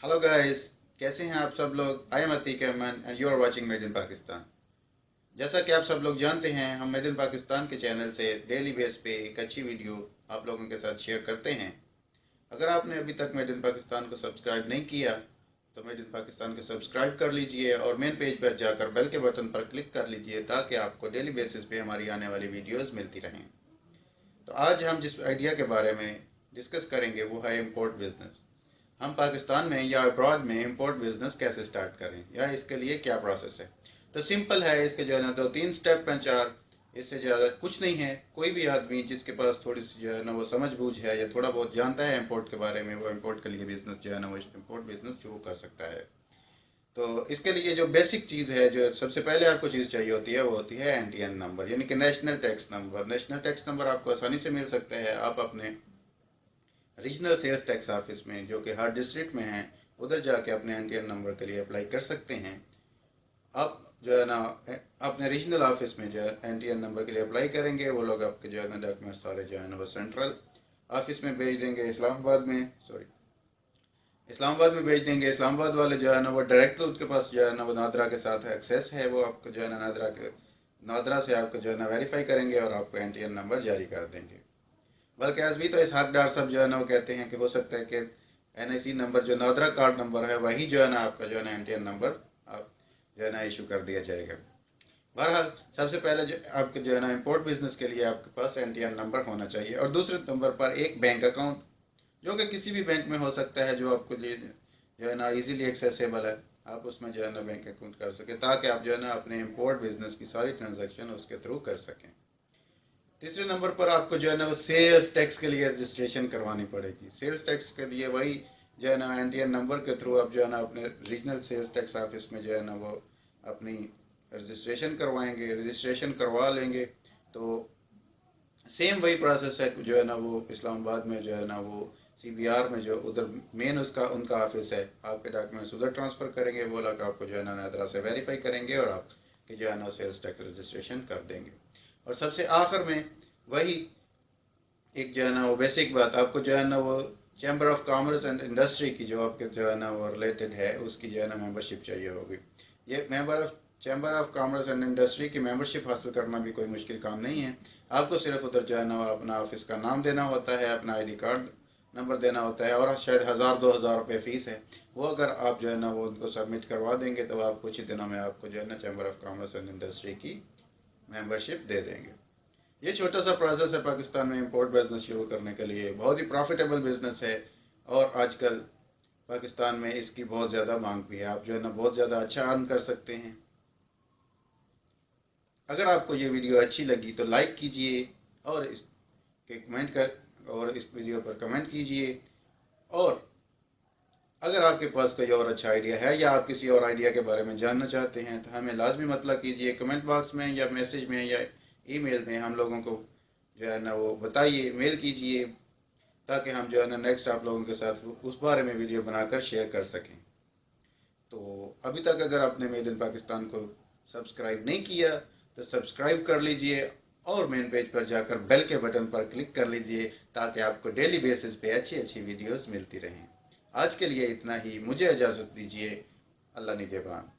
Hello guys, कैसे हैं आप सब लोग। I am Atiq Ahmed and you are watching made in Pakistan. जैसा कि आप सब लोग जानते हैं, हम मेड इन पाकिस्तान के चैनल से डेली बेस पे एक अच्छी वीडियो आप लोगों के साथ शेयर करते हैं। अगर आपने अभी तक मेड इन पाकिस्तान को सब्सक्राइब नहीं किया तो मेड इन पाकिस्तान को सब्सक्राइब कर लीजिए और मेन पेज पर जाकर बेल के बटन पर क्लिक कर लीजिए ताकि आपको डेली बेसिस पे हमारी आने वाली वीडियोज़ मिलती रहें। तो आज हम जिस आइडिया के बारे में डिस्कस करेंगे वो है इम्पोर्ट बिजनेस। हम पाकिस्तान में या अब्रॉड में इंपोर्ट बिजनेस कैसे स्टार्ट करें या इसके लिए क्या प्रोसेस है। तो सिंपल है, इसके जो है ना दो तीन स्टेप हैं, चार, इससे ज़्यादा कुछ नहीं है। कोई भी आदमी जिसके पास थोड़ी सी जो है ना वो समझ बूझ है या थोड़ा बहुत जानता है इंपोर्ट के बारे में, वो इंपोर्ट के लिए बिजनेस जो है ना वो इंपोर्ट बिजनेस शुरू कर सकता है। तो इसके लिए जो बेसिक चीज़ है, जो सबसे पहले आपको चीज़ चाहिए होती है, वो होती है एनटीएन नंबर, यानी कि national tax number. National tax number आपको आसानी से मिल सकता है। आप अपने रीजनल सेल्स टैक्स ऑफिस में, जो कि हर डिस्ट्रिक्ट में है, उधर जाके अपने एनटीएन नंबर के लिए अप्लाई कर सकते हैं। आप जो है ना अपने रीजनल ऑफिस में जो है एनटीएन नंबर के लिए अप्लाई करेंगे, वो लोग आपके जो है ना डॉक्यूमेंट सारे जो है ना वो सेंट्रल ऑफिस में भेज देंगे, इस्लामाबाद में भेज देंगे। इस्लामाबाद वाले जो है ना वो डायरेक्ट उसके पास जो है ना वो नादरा के साथ एक्सेस है, वो आपको जो है ना नादरा से आपको जो है ना वेरीफाई करेंगे और आपको एनटीएन नंबर जारी कर देंगे। बल्कि आज भी तो इस हकदार सब जो है ना वो कहते हैं कि हो सकता है कि एनआईसी नंबर जो नादरा कार्ड नंबर है वही जो है ना आपका जो है ना एनटीएन नंबर आप जो है ना इशू कर दिया जाएगा। बहरहाल सबसे पहले जो आपके जो है ना इंपोर्ट बिजनेस के लिए आपके पास एनटीएन नंबर होना चाहिए और दूसरे नंबर पर एक बैंक अकाउंट, जो कि किसी भी बैंक में हो सकता है, जो आपको लिए जो है ना इजीली एक्सेसिबल है। आप उसमें जो है ना बैंक अकाउंट कर सकें ताकि आप जो है ना अपने इंपोर्ट बिजनेस की सारी ट्रांजेक्शन उसके थ्रू कर सकें। तीसरे नंबर पर आपको जो है ना वो सेल्स टैक्स के लिए रजिस्ट्रेशन करवानी पड़ेगी। सेल्स टैक्स के लिए वही जो है ना एनटीएन नंबर के थ्रू आप जो है ना अपने रीजनल सेल्स टैक्स ऑफिस में जो है ना वो अपनी रजिस्ट्रेशन करवाएंगे। रजिस्ट्रेशन करवा लेंगे तो सेम वही प्रोसेस है जो है ना वो इस्लामाबाद में जो है ना वो सीबीआर में जो उधर मेन उसका उनका ऑफिस है, आपके डॉक्यूमेंट्स उधर ट्रांसफ़र करेंगे, वो लोग आपको जो है ना नादरा से वेरीफाई करेंगे और आपके जो है ना सेल्स टैक्स रजिस्ट्रेशन कर देंगे। और सबसे आखिर में वही एक जो है ना वो बेसिक बात, आपको जो है ना वो chamber of commerce and industry की जो आपके जो है ना वो रिलेटेड है उसकी जो है ना मेंबरशिप चाहिए होगी। ये chamber of commerce and industry की मेंबरशिप हासिल करना भी कोई मुश्किल काम नहीं है। आपको सिर्फ उधर जो है ना अपना ऑफिस का नाम देना होता है, अपना आईडी कार्ड नंबर देना होता है और शायद 1000-2000 रुपये फ़ीस है। वो अगर आप जो है ना वो उनको सबमिट करवा देंगे तो आप कुछ ही दिनों में आपको जो है ना chamber of commerce and industry की मेंबरशिप दे देंगे। ये छोटा सा प्रोसेस है पाकिस्तान में इंपोर्ट बिजनेस शुरू करने के लिए। बहुत ही प्रॉफिटेबल बिजनेस है और आजकल पाकिस्तान में इसकी बहुत ज़्यादा मांग भी है। आप जो है ना बहुत ज़्यादा अच्छा अर्न कर सकते हैं। अगर आपको ये वीडियो अच्छी लगी तो लाइक कीजिए और इसके कमेंट कर और इस वीडियो पर कमेंट कीजिए। और अगर आपके पास कोई और अच्छा आइडिया है या आप किसी और आइडिया के बारे में जानना चाहते हैं तो हमें लाजमी मतलब कीजिए, कमेंट बॉक्स में या मैसेज में या ईमेल में हम लोगों को जो है ना वो बताइए, मेल कीजिए, ताकि हम जो है ना नेक्स्ट आप लोगों के साथ उस बारे में वीडियो बनाकर शेयर कर सकें। तो अभी तक अगर आपने मेड इन पाकिस्तान को सब्सक्राइब नहीं किया तो सब्सक्राइब कर लीजिए और मेन पेज पर जाकर बेल के बटन पर क्लिक कर लीजिए ताकि आपको डेली बेसिस पे अच्छी अच्छी वीडियोस मिलती रहें। आज के लिए इतना ही, मुझे इजाज़त दीजिए। अल्लाह निगहबान।